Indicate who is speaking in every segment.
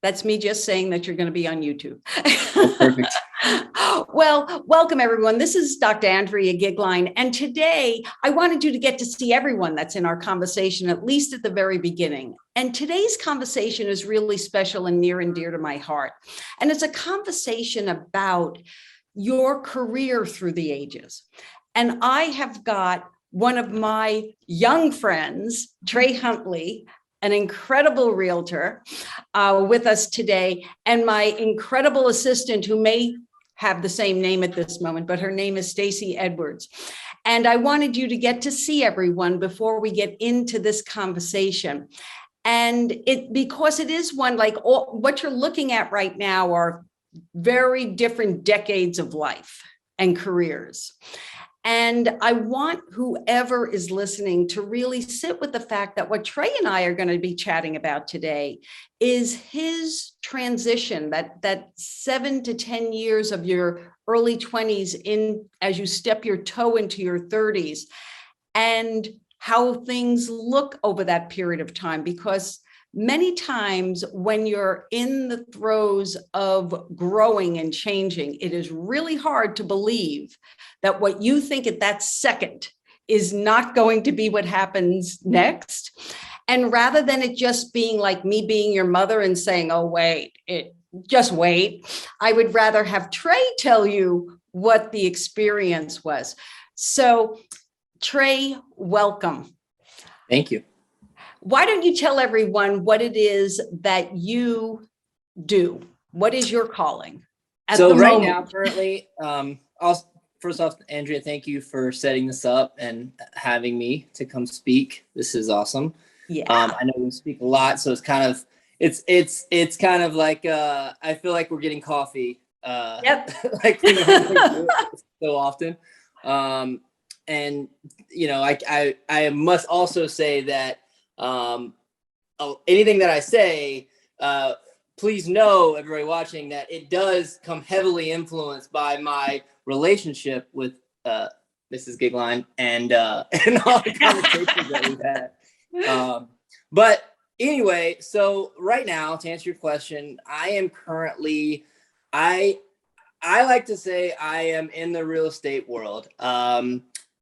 Speaker 1: That's me just saying that you're going to be on YouTube.
Speaker 2: Oh, perfect.
Speaker 1: Well, welcome everyone. This is Dr. Andrea Goeglein. And today I wanted you to get to see everyone that's in our conversation, at least at the very beginning. And today's conversation is really special and near and dear to my heart. And it's a conversation about your career through the ages. And I have got one of my young friends, Trey Huntley, an incredible realtor with us today, and my incredible assistant who may have the same name at this moment, but her name is Stacy Edwards. And I wanted you to get to see everyone before we get into this conversation. And because it is one, like what you're looking at right now are very different decades of life and careers. And I want whoever is listening to really sit with the fact that what Trey and I are going to be chatting about today is his transition, that 7 to 10 years of your early 20s in as you step your toe into your 30s, and how things look over that period of time. Because many times when you're in the throes of growing and changing, it is really hard to believe that what you think at that second is not going to be what happens next. And rather than it just being like me being your mother and saying, oh, wait, just wait, I would rather have Trey tell you what the experience was. So Trey, welcome.
Speaker 2: Thank you.
Speaker 1: Why don't you tell everyone what it is that you do? What is your calling?
Speaker 2: So right now, currently, first off, Andrea, thank you for setting this up and having me to come speak. This is awesome.
Speaker 1: Yeah.
Speaker 2: I know we speak a lot, so it's kind of like I feel like we're getting coffee.
Speaker 1: Yep.
Speaker 2: Like we normally do it so often. And you know, I must also say that anything that I say, please know, everybody watching, that it does come heavily influenced by my relationship with Mrs. Goeglein and all the conversations that we've had. But anyway, so right now, to answer your question, I am currently, I like to say I am in the real estate world.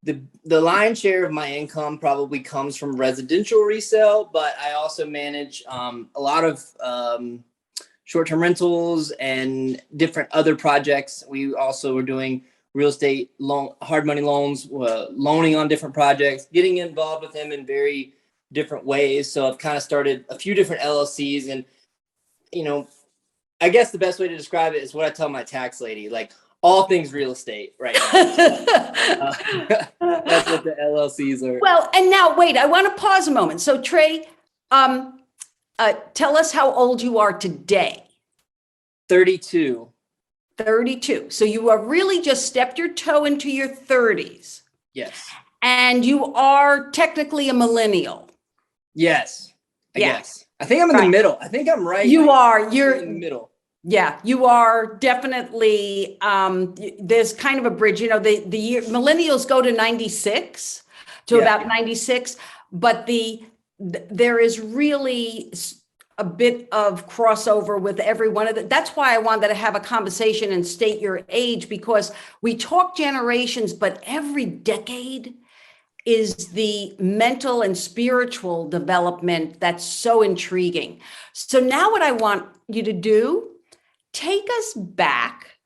Speaker 2: The lion's share of my income probably comes from residential resale, but I also manage a lot of short-term rentals and different other projects. We also are doing real estate hard money loans, loaning on different projects, getting involved with them in very different ways. So I've kind of started a few different LLCs, and you know, I guess the best way to describe it is what I tell my tax lady, like, all things real estate right now. That's what the LLCs are.
Speaker 1: Well, and now wait, I want to pause a moment. So Trey, tell us how old you are today.
Speaker 2: 32.
Speaker 1: 32. So you are really just stepped your toe into your 30s.
Speaker 2: Yes.
Speaker 1: And you are technically a millennial.
Speaker 2: Yes.
Speaker 1: Yes.
Speaker 2: I think I'm in the middle. I think I'm right. You're in the middle.
Speaker 1: Yeah, you are definitely, there's kind of a bridge, you know, the year millennials go to 96 to about 96, but there is really a bit of crossover with every one of them. That's why I wanted to have a conversation and state your age, because we talk generations, but every decade is the mental and spiritual development that's so intriguing. So now what I want you to do, take us back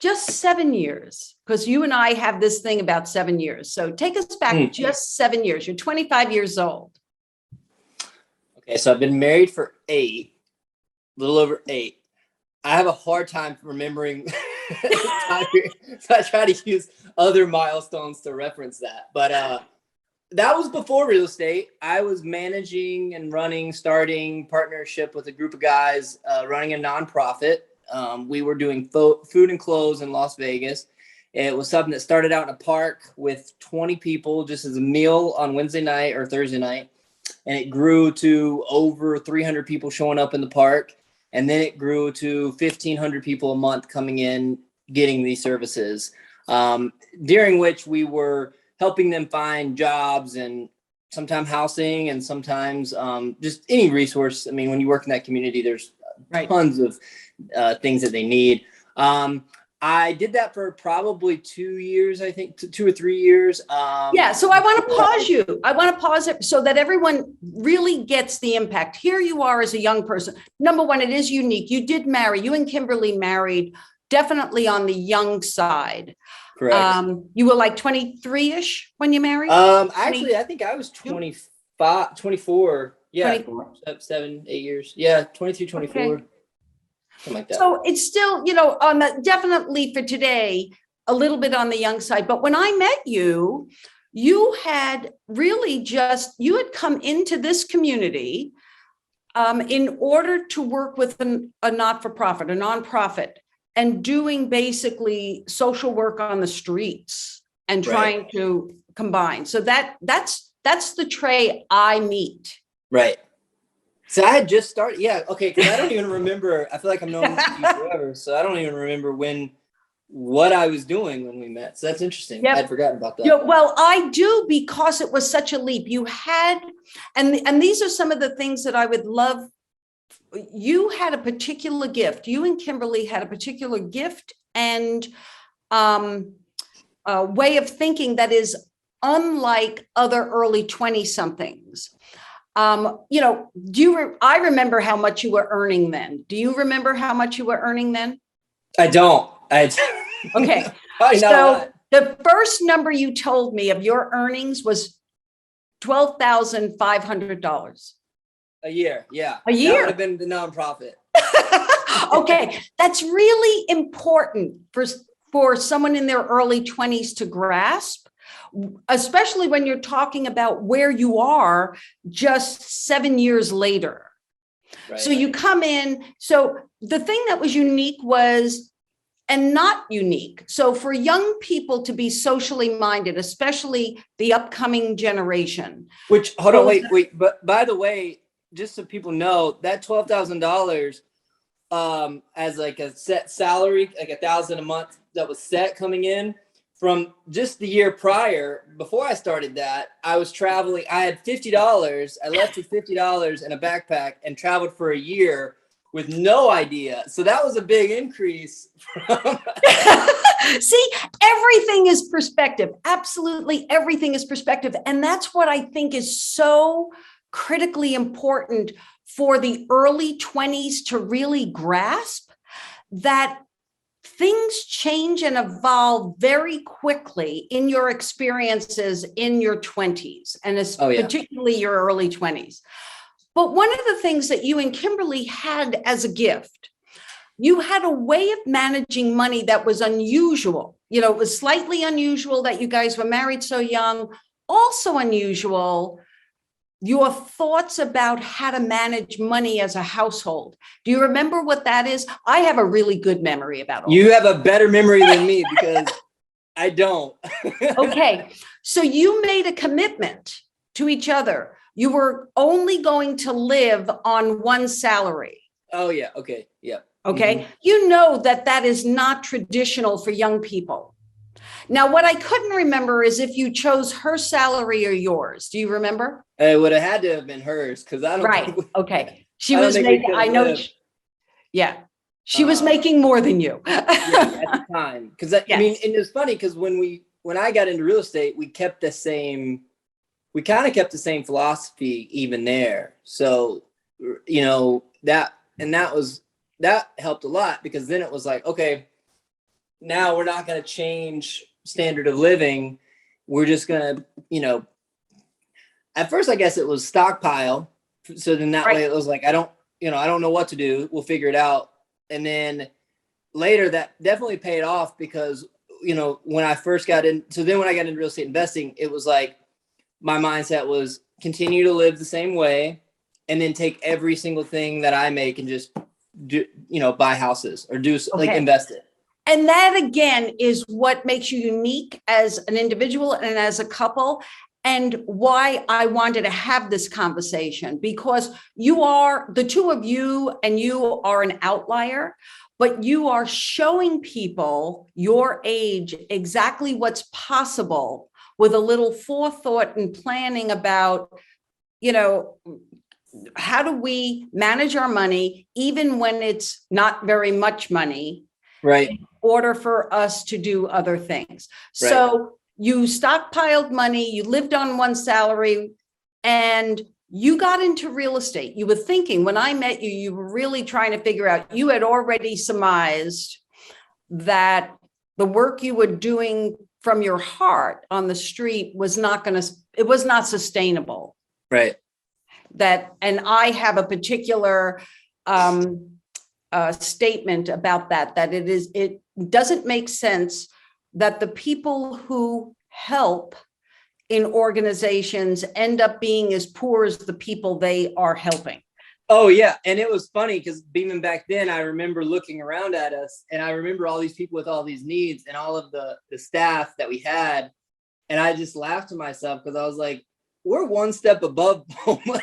Speaker 1: just 7 years, because you and I have this thing about 7 years. So take us back just 7 years. You're 25 years old.
Speaker 2: Okay, so I've been married for 8, a little over 8. I have a hard time remembering time period, so I try to use other milestones to reference that. But that was before real estate. I was managing and starting partnership with a group of guys, running a nonprofit. We were doing food and clothes in Las Vegas. It was something that started out in a park with 20 people just as a meal on Wednesday night or Thursday night. And it grew to over 300 people showing up in the park. And then it grew to 1,500 people a month coming in, getting these services, during which we were helping them find jobs and sometimes housing and sometimes just any resource. I mean, when you work in that community, there's tons of things that they need. I did that for probably 2 years, I think 2 or 3 years.
Speaker 1: Yeah. So I want to pause you. I want to pause it so that everyone really gets the impact. Here you are as a young person. Number one, it is unique. You did marry. You and Kimberly married definitely on the young side.
Speaker 2: Correct.
Speaker 1: You were like 23-ish when you married?
Speaker 2: Actually, I think I was 25, 24. Yeah.
Speaker 1: 24.
Speaker 2: 7, 8 years. Yeah. 22, 24.
Speaker 1: Okay.
Speaker 2: Something like that.
Speaker 1: So it's still, on the definitely for today, a little bit on the young side. But when I met you, you had really you had come into this community in order to work with a not-for-profit, a nonprofit, and doing basically social work on the streets and trying to combine. So that's the Trey I meet.
Speaker 2: Right. So I had just started. Yeah. Okay. Because I don't even remember. I feel like I've known you forever. So I don't even remember what I was doing when we met. So that's interesting.
Speaker 1: Yep.
Speaker 2: I'd forgotten about that.
Speaker 1: Yeah, well, I do, because it was such a leap. You had, and these are some of the things that I would love. You had a particular gift. You and Kimberly had a particular gift and a way of thinking that is unlike other early 20-somethings. I remember how much you were earning then. Do you remember how much you were earning then?
Speaker 2: I don't.
Speaker 1: Okay. So the first number you told me of your earnings was $12,500.
Speaker 2: A year. Yeah.
Speaker 1: A year.
Speaker 2: That would have been the nonprofit.
Speaker 1: Okay. That's really important for someone in their early 20s to grasp, especially when you're talking about where you are just 7 years later. Right. So you come in. So the thing that was unique and not unique. So for young people to be socially minded, especially the upcoming generation.
Speaker 2: Which, hold on, wait. But by the way, just so people know, that $12,000 as like a set salary, like $1,000 a month that was set coming in from just the year prior. Before I started that, I was traveling. I had $50. I left with $50 in a backpack and traveled for a year with no idea. So that was a big increase.
Speaker 1: See, everything is perspective. Absolutely everything is perspective. And that's what I think is so critically important for the early 20s to really grasp, that things change and evolve very quickly in your experiences in your 20s, and particularly your early 20s. But one of the things that you and Kimberly had as a gift, you had a way of managing money that was unusual. It was slightly unusual that you guys were married so young. Also unusual, your thoughts about how to manage money as a household. Do you remember what that is? I have a really good memory about all
Speaker 2: You have a better memory than me, because I don't.
Speaker 1: Okay. So you made a commitment to each other. You were only going to live on one salary.
Speaker 2: Oh, yeah. Okay. Yeah.
Speaker 1: Okay. Mm-hmm. You know that is not traditional for young people. Now, what I couldn't remember is if you chose her salary or yours. Do you remember?
Speaker 2: It would have had to have been hers, because I don't.
Speaker 1: Right. Okay. She was making. I know. She was making more than you.
Speaker 2: Yeah, at the time, because I mean, and it's funny because when I got into real estate, we kept the same. We kind of kept the same philosophy even there. So, that helped a lot, because then it was like, okay, now we're not going to change standard of living. We're just going to, at first, I guess it was stockpile. So then that way it was like, I don't know what to do. We'll figure it out. And then later that definitely paid off, because, when I first got in, so then when I got into real estate investing, it was like, my mindset was continue to live the same way, and then take every single thing that I make and just do, buy houses or like invest it.
Speaker 1: And that again is what makes you unique as an individual and as a couple, and why I wanted to have this conversation, because the two of you, and you are an outlier, but you are showing people your age exactly what's possible with a little forethought and planning about, how do we manage our money, even when it's not very much money,
Speaker 2: Right.
Speaker 1: in order for us to do other things.
Speaker 2: Right.
Speaker 1: So you stockpiled money, you lived on one salary, and you got into real estate. You were thinking, when I met you, you were really trying to figure out, you had already surmised that the work you were doing from your heart on the street was not sustainable.
Speaker 2: Right.
Speaker 1: And I have a particular statement about that it doesn't make sense that the people who help in organizations end up being as poor as the people they are helping.
Speaker 2: Oh yeah. And it was funny because even back then I remember looking around at us, and I remember all these people with all these needs and all of the staff that we had. And I just laughed to myself because I was like, we're one step above homeless.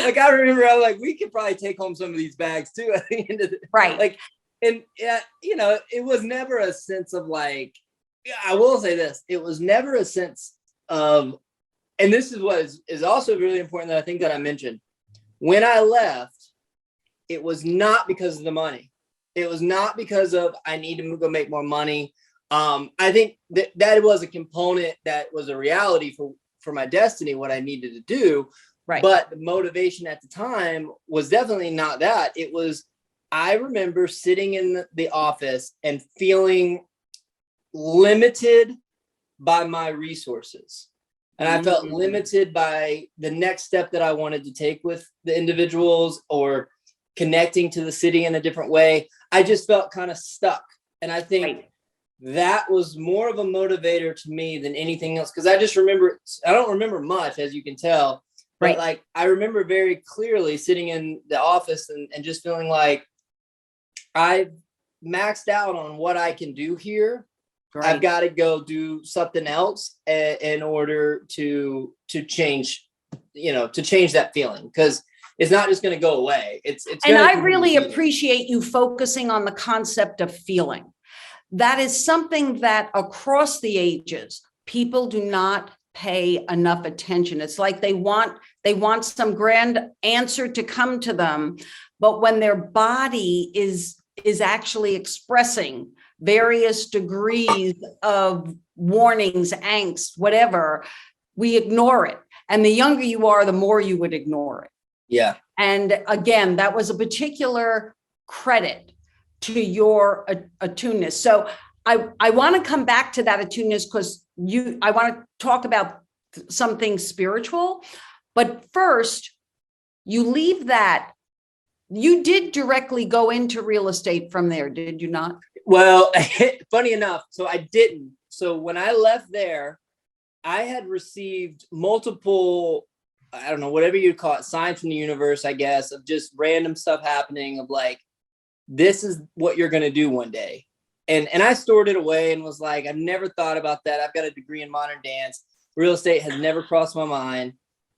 Speaker 2: Like, I remember I was like, we could probably take home some of these bags too at the end of the
Speaker 1: right.
Speaker 2: Like, and yeah, it was never a sense of like, I will say this, it was never a sense of, and this is what is also really important that I think that I mentioned. When I left, it was not because of the money. It was not because of, I need to go make more money. I think that was a component that was a reality for my destiny, what I needed to do.
Speaker 1: Right.
Speaker 2: But the motivation at the time was definitely not that. It was, I remember sitting in the office and feeling limited by my resources. And I felt limited by the next step that I wanted to take with the individuals or connecting to the city in a different way. I just felt kind of stuck. And I think that was more of a motivator to me than anything else. Because I don't remember much, as you can tell. But like, I remember very clearly sitting in the office and just feeling like I've maxed out on what I can do here. Right. I've got to go do something else in order to change, to change that feeling, because it's not just going to go away. And
Speaker 1: I really appreciate you focusing on the concept of feeling. That is something that across the ages, people do not pay enough attention. It's like they want some grand answer to come to them, but when their body is actually expressing various degrees of warnings, angst, whatever, we ignore it. And the younger you are, the more you would ignore it.
Speaker 2: Yeah.
Speaker 1: And again, that was a particular credit to your attuneness. So I want to come back to that attuneness because I want to talk about something spiritual. But first, you leave that. You did directly go into real estate from there, did you not?
Speaker 2: Well, funny enough, so I didn't. So when I left there, I had received multiple, I don't know, whatever you'd call it, signs from the universe, I guess, of just random stuff happening of like, this is what you're going to do one day. And I stored it away and was like, I've never thought about that. I've got a degree in modern dance. Real estate has never crossed my mind.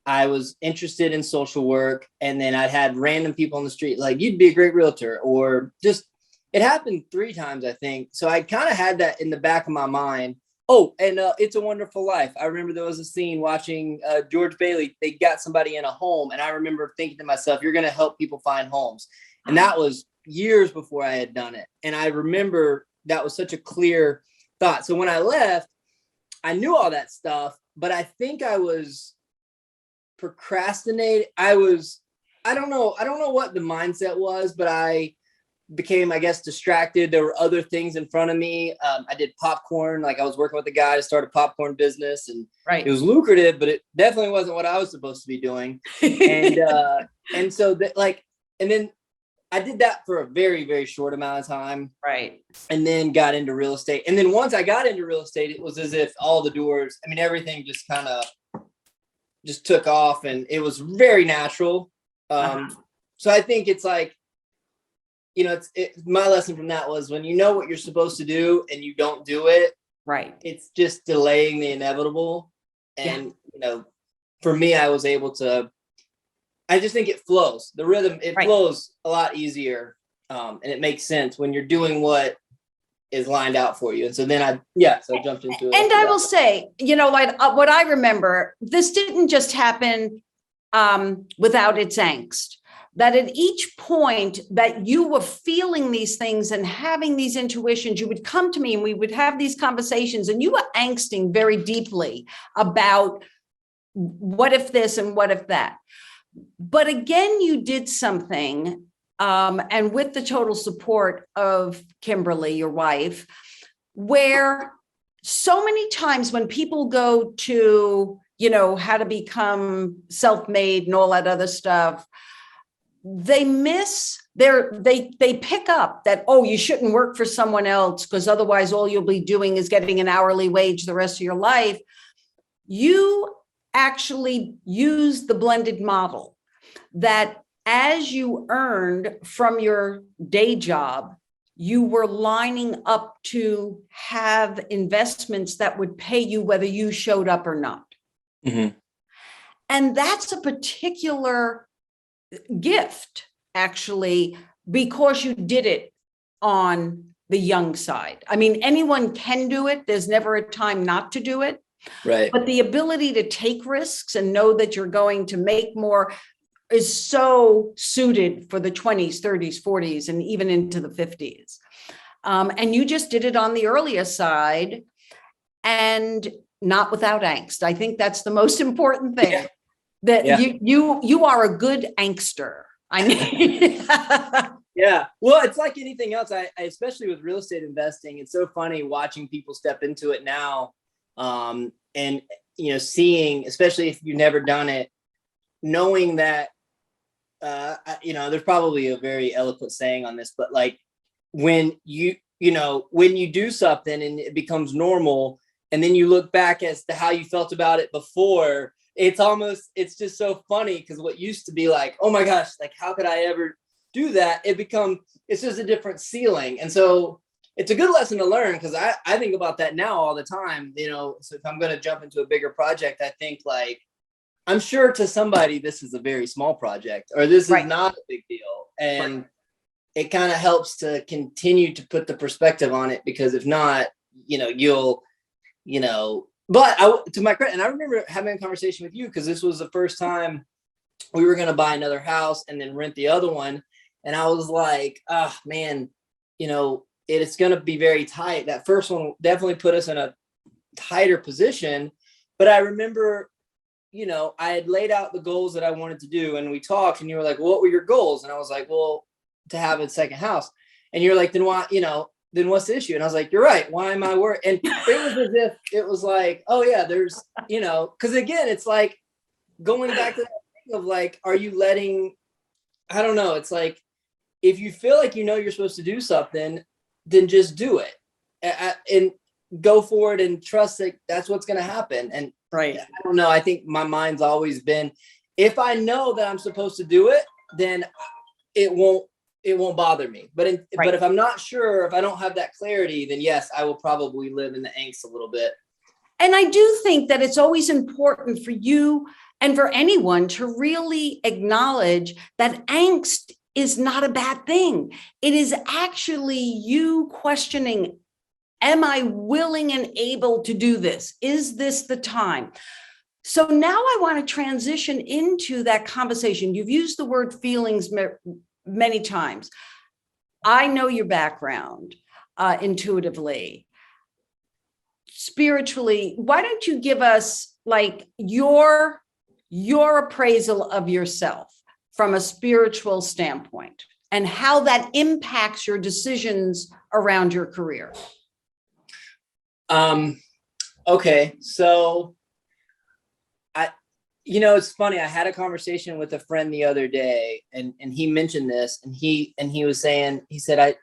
Speaker 2: I was interested in social work. And then I'd had random people on the street, like, you'd be a great realtor, or just, it happened 3 times, I think. So I kind of had that in the back of my mind. Oh, and It's a Wonderful Life. I remember there was a scene watching George Bailey. They got somebody in a home. And I remember thinking to myself, you're going to help people find homes. And that was years before I had done it. And I remember that was such a clear thought. So when I left, I knew all that stuff, but I think I was procrastinating. I don't know what the mindset was, but I became, I guess, distracted. There were other things in front of me. I did popcorn. Like, I was working with a guy to start a popcorn business, and it was lucrative, but it definitely wasn't what I was supposed to be doing. And so that, like, and then I did that for a very, very short amount of time. Right. And then got into real estate. And then once I got into real estate, it was as if all the doors, everything just kind of just took off, and it was very natural. So I think it's like, my lesson from that was, when you know what you're supposed to do and you don't do it, right, it's just delaying the inevitable. And, for me, I was able to, I just think it flows. The rhythm, it flows a lot easier. And it makes sense when you're doing what is lined out for you. And so then I jumped into it.
Speaker 1: And I will say, like what I remember, this didn't just happen without its angst. That at each point that you were feeling these things and having these intuitions, you would come to me and we would have these conversations, and you were angsting very deeply about what if this and what if that. But again, you did something, and with the total support of Kimberly, your wife, where so many times when people go to, how to become self-made and all that other stuff, they pick up that, oh, you shouldn't work for someone else because otherwise all you'll be doing is getting an hourly wage the rest of your life. You actually use the blended model that as you earned from your day job, you were lining up to have investments that would pay you whether you showed up or not.
Speaker 2: Mm-hmm.
Speaker 1: And that's a particular gift, actually, because you did it on the young side. I mean, anyone can do it. There's never a time not to do it.
Speaker 2: Right.
Speaker 1: But the ability to take risks and know that you're going to make more is so suited for the 20s, 30s, 40s, and even into the 50s. And you just did it on the earlier side and not without angst. I think that's the most important thing.
Speaker 2: Yeah.
Speaker 1: That you are a good angster. I mean,
Speaker 2: yeah. Well, it's like anything else. I especially with real estate investing, it's so funny watching people step into it now, and seeing, especially if you've never done it, knowing that there's probably a very eloquent saying on this, but like when you do something and it becomes normal, and then you look back as to how you felt about it before. It's just so funny because what used to be like, oh my gosh, like how could I ever do that? It's just a different ceiling. And so it's a good lesson to learn, because I think about that now all the time, so if I'm going to jump into a bigger project, I think like, I'm sure to somebody, this is a very small project, or this is not a big deal. And it kind of helps to continue to put the perspective on it, because if not, but to my credit, and I remember having a conversation with you, because this was the first time we were going to buy another house and then rent the other one. And I was like, oh man, it's going to be very tight. That first one definitely put us in a tighter position. But I remember, I had laid out the goals that I wanted to do, and we talked, and you were like, well, what were your goals? And I was like, well, to have a second house. And you're like, then why, then what's the issue? And I was like, you're right. Why am I worried? And it was as if it was like, oh yeah, there's, because again, it's like going back to that thing of like, are you letting, I don't know. It's like, if you feel like, you're supposed to do something, then just do it and go for it and trust that that's what's going to happen. And I don't know. I think my mind's always been, if I know that I'm supposed to do it, then it won't bother me. But if I'm not sure, if I don't have that clarity, then yes, I will probably live in the angst a little bit.
Speaker 1: And I do think that it's always important for you and for anyone to really acknowledge that angst is not a bad thing. It is actually you questioning, am I willing and able to do this? Is this the time? So now I want to transition into that conversation. You've used the word feelings many times. I know your background intuitively, spiritually. Why don't you give us like your appraisal of yourself from a spiritual standpoint and how that impacts your decisions around your career?
Speaker 2: Okay. So it's funny. I had a conversation with a friend the other day, and he mentioned this, and he was saying, he said, I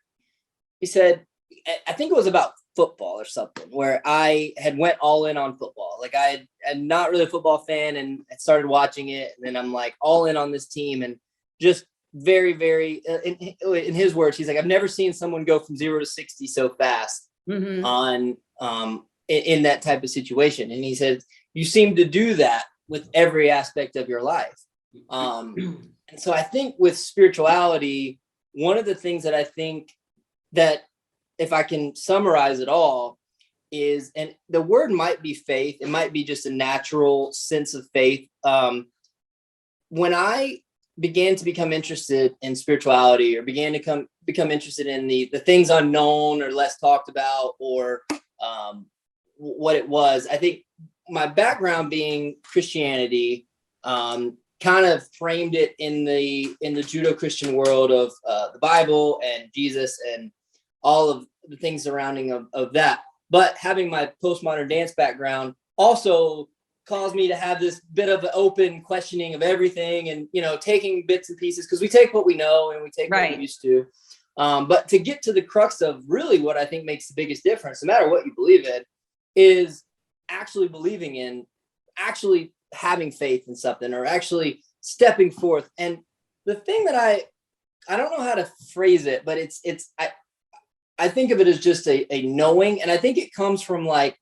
Speaker 2: think it was about football or something, where I had went all in on football. Like I'm not really a football fan, and I started watching it, and then I'm like all in on this team, and just very, very, in his words, he's like, I've never seen someone go from 0 to 60 so fast on, in that type of situation. And he said, you seem to do that with every aspect of your life. And so I think with spirituality, one of the things that I think that if I can summarize it all, is, and the word might be faith. It might be just a natural sense of faith. When I began to become interested in spirituality, or began to become interested in the things unknown or less talked about, or what it was, I think my background being Christianity, kind of framed it in the Judeo-Christian world of the Bible and Jesus and all of the things surrounding of that. But having my postmodern dance background also caused me to have this bit of an open questioning of everything, and, you know, taking bits and pieces, because we take what we know and we take what we're used to. But to get to the crux of really what I think makes the biggest difference, no matter what you believe in, is actually believing in, actually having faith in something, or actually stepping forth. And the thing that I don't know how to phrase it, but I think of it as just a knowing. And I think it comes from like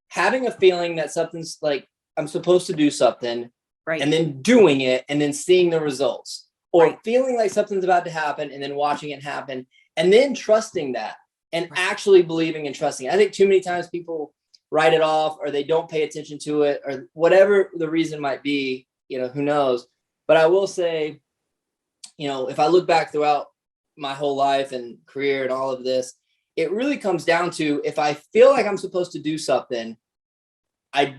Speaker 2: having a feeling that something's like, I'm supposed to do something, and then doing it, and then seeing the results, or feeling like something's about to happen and then watching it happen, and then trusting that, and actually believing and trusting. I think too many times people write it off, or they don't pay attention to it, or whatever the reason might be, you know, who knows. But I will say, you know, if I look back throughout my whole life and career and all of this, it really comes down to, if I feel like I'm supposed to do something, I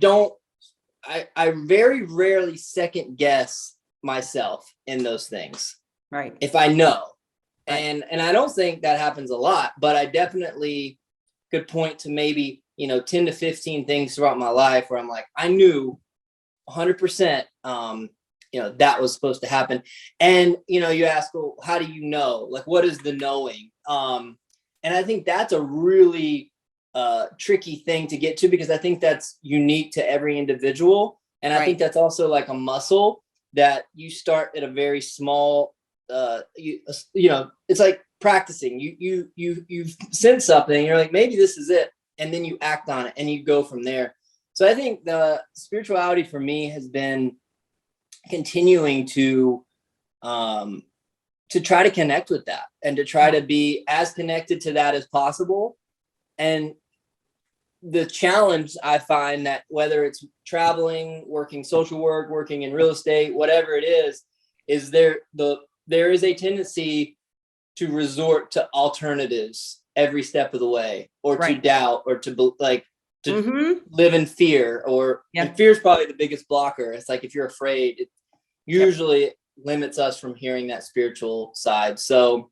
Speaker 2: very rarely second guess myself in those things. Right. If I know. Right. And I don't think that happens a lot, but I definitely could point to maybe, you know, 10 to 15 things throughout my life where I'm like, I knew 100%, you know, that was supposed to happen. And, you know, you ask, well, how do you know? Like, what is the knowing? And I think that's a really tricky thing to get to, because I think that's unique to every individual. And I think that's also like a muscle that you start at a very small, you know, it's like practicing. You sense something, and you're like, maybe this is it. And then you act on it and you go from there. So I think the spirituality for me has been continuing to try to connect with that, and to try to be as connected to that as possible. And the challenge I find, that whether it's traveling, working social work, working in real estate, whatever it is there is a tendency to resort to alternatives every step of the way, or to doubt, or to live in fear, or and fear is probably the biggest blocker. It's like, if you're afraid, it usually limits us from hearing that spiritual side. So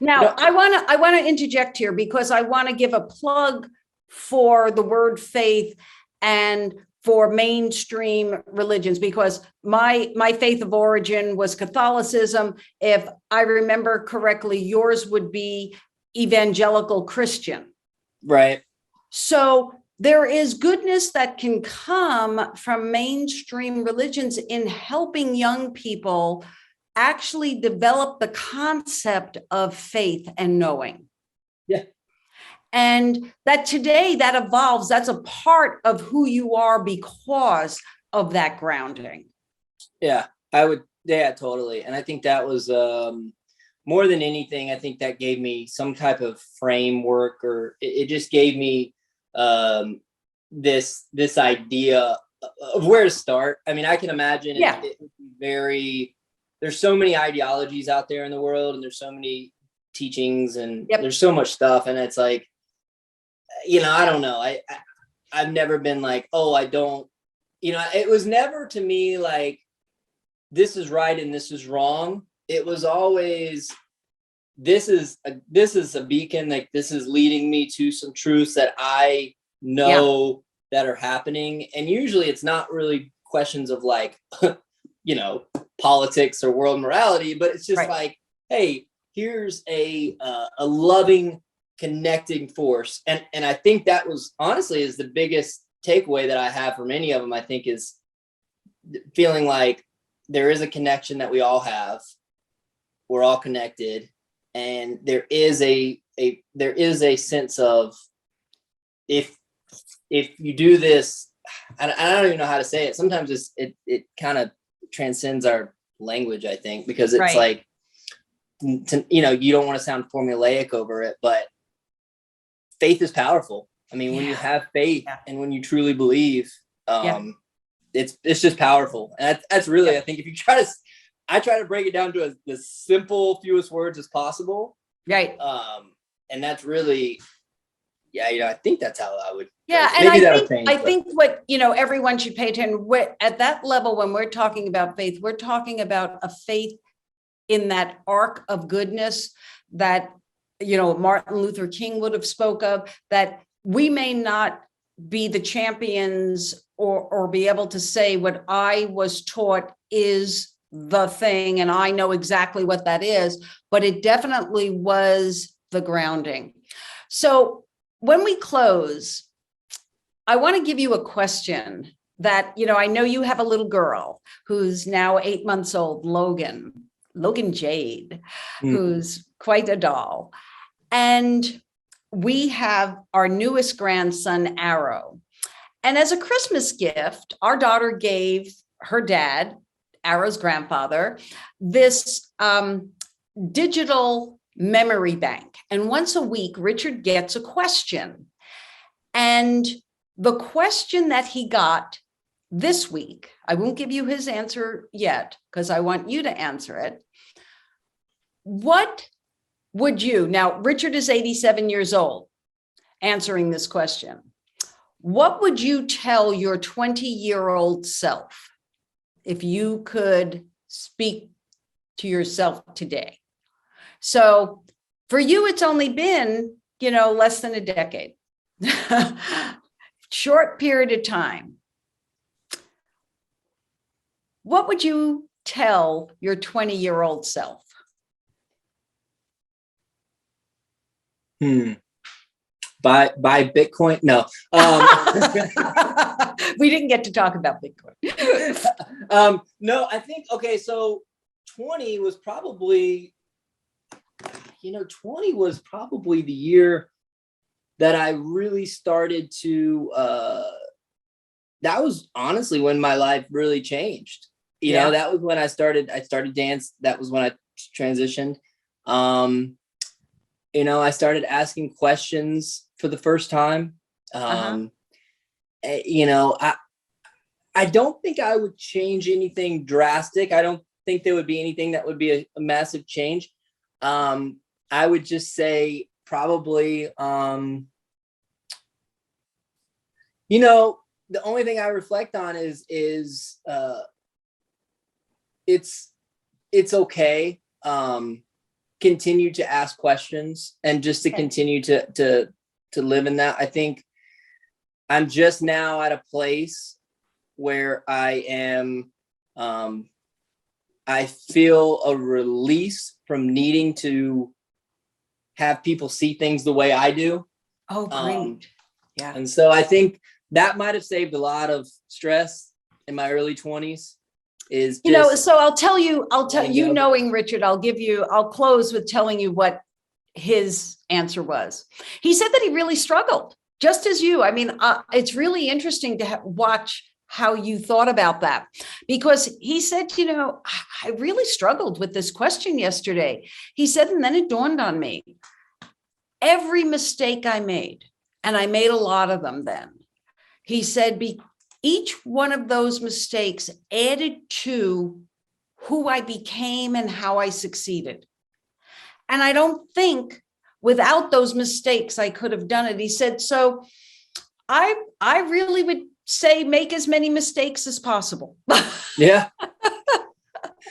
Speaker 1: now, you know, I want to interject here, because I want to give a plug for the word faith and for mainstream religions, because my faith of origin was Catholicism. If I remember correctly, yours would be evangelical Christian.
Speaker 2: Right.
Speaker 1: So there is goodness that can come from mainstream religions in helping young people actually develop the concept of faith and knowing.
Speaker 2: Yeah.
Speaker 1: And that today that evolves, that's a part of who you are because of that grounding.
Speaker 2: Yeah, totally. And I think that was more than anything, I think that gave me some type of framework, or it just gave me this idea of where to start. I mean, I can imagine it would be there's so many ideologies out there in the world, and there's so many teachings, and there's so much stuff. And it's like, you know, I don't know. I've never been like, oh, I don't, you know, it was never to me like, this is right and this is wrong. It was always, this is a beacon, like this is leading me to some truths that I know that are happening. And usually it's not really questions of like, you know, politics or world morality, but it's just like, hey, here's a loving, connecting force. And I think that was honestly is the biggest takeaway that I have from any of them. I think is feeling like there is a connection that we all have. We're all connected, and there is a sense of, if you do this, I don't even know how to say it. Sometimes it kind of transcends our language, I think, because it's like, you know, you don't want to sound formulaic over it, but faith is powerful. I mean, when you have faith and when you truly believe, it's just powerful. And that's really, I think if you I try to break it down to the simple, fewest words as possible.
Speaker 1: Right.
Speaker 2: And that's really, I think that's how I would.
Speaker 1: Yeah. And I think what, everyone should pay attention at that level, when we're talking about faith, we're talking about a faith in that arc of goodness that, Martin Luther King would have spoke of, that we may not be the champions or be able to say what I was taught is the thing, and I know exactly what that is, but it definitely was the grounding. So when we close, I want to give you a question that, I know you have a little girl who's now 8 months old, Logan Jade, who's quite a doll. And we have our newest grandson, Arrow. And as a Christmas gift, our daughter gave her dad, Arrow's grandfather, this digital memory bank. And once a week, Richard gets a question. And the question that he got this week, I won't give you his answer yet, because I want you to answer it. What would you, now Richard is 87 years old, answering this question. What would you tell your 20-year-old self if you could speak to yourself today? So for you, it's only been, less than a decade, short period of time. What would you tell your 20-year-old self?
Speaker 2: Buy Bitcoin? No.
Speaker 1: We didn't get to talk about Bitcoin.
Speaker 2: No, I think, okay, so 20 was probably the year that I really started to, that was honestly when my life really changed. That was when I started dance. That was when I transitioned. I started asking questions for the first time. I don't think I would change anything drastic. I don't think there would be anything that would be a massive change. I would just say probably, the only thing I reflect on is it's okay. Continue to ask questions and just to continue to live in that. I think I'm just now at a place where I am, I feel a release from needing to have people see things the way I do.
Speaker 1: Oh, great. Yeah.
Speaker 2: And so I think that might have saved a lot of stress in my early 20s. So
Speaker 1: I'll tell you, knowing Richard, I'll close with telling you what his answer was. He said that he really struggled, just as you. I mean, it's really interesting to watch how you thought about that, because he said, I really struggled with this question yesterday. He said, and then it dawned on me, every mistake I made, and I made a lot of them then, he said, each one of those mistakes added to who I became and how I succeeded. And I don't think without those mistakes, I could have done it. He said, so I really would say make as many mistakes as possible.
Speaker 2: Yeah,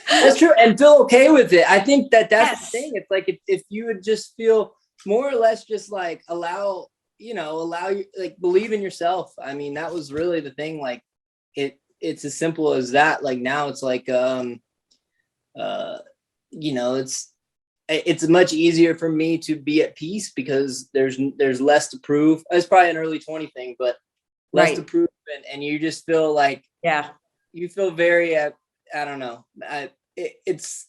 Speaker 2: that's true. And feel okay with it. I think that's the thing. It's like, if you would just feel more or less just like allow you, like, believe in yourself. I mean, that was really the thing. Like it's as simple as that. Like now it's like, it's much easier for me to be at peace because there's less to prove. It's probably an early 20 thing, but less to prove. And you just feel like, you feel very, I don't know. It's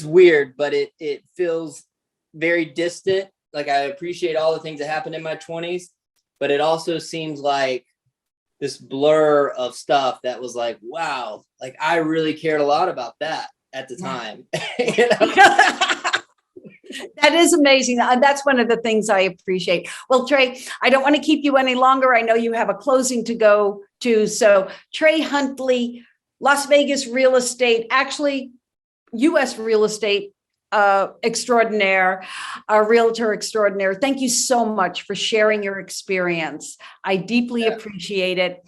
Speaker 2: weird, but it feels very distant. Like I appreciate all the things that happened in my 20s, but it also seems like this blur of stuff that was like, wow, like I really cared a lot about that at the time.
Speaker 1: That is amazing. That's one of the things I appreciate. Well, Trey, I don't want to keep you any longer. I know you have a closing to go to. So Trey Huntley, Las Vegas real estate, actually U.S. real estate extraordinaire, a realtor extraordinaire. Thank you so much for sharing your experience. I deeply appreciate it.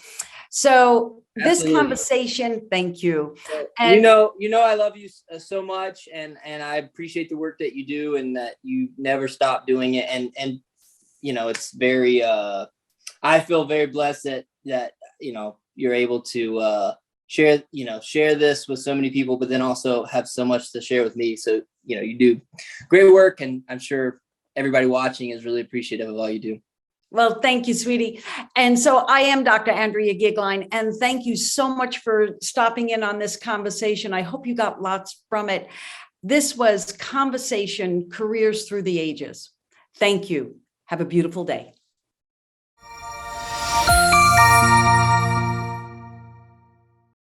Speaker 1: So this conversation, thank you.
Speaker 2: And I love you so much, and I appreciate the work that you do, and that you never stop doing it. And it's very. I feel very blessed that you're able to share this with so many people, but then also have so much to share with me. So you do great work, and I'm sure everybody watching is really appreciative of all you do.
Speaker 1: Well, thank you, sweetie. And so I am Dr. Andrea Goeglein, and thank you so much for stopping in on this conversation. I hope you got lots from it. This was Conversation Careers Through the Ages. Thank you. Have a beautiful day.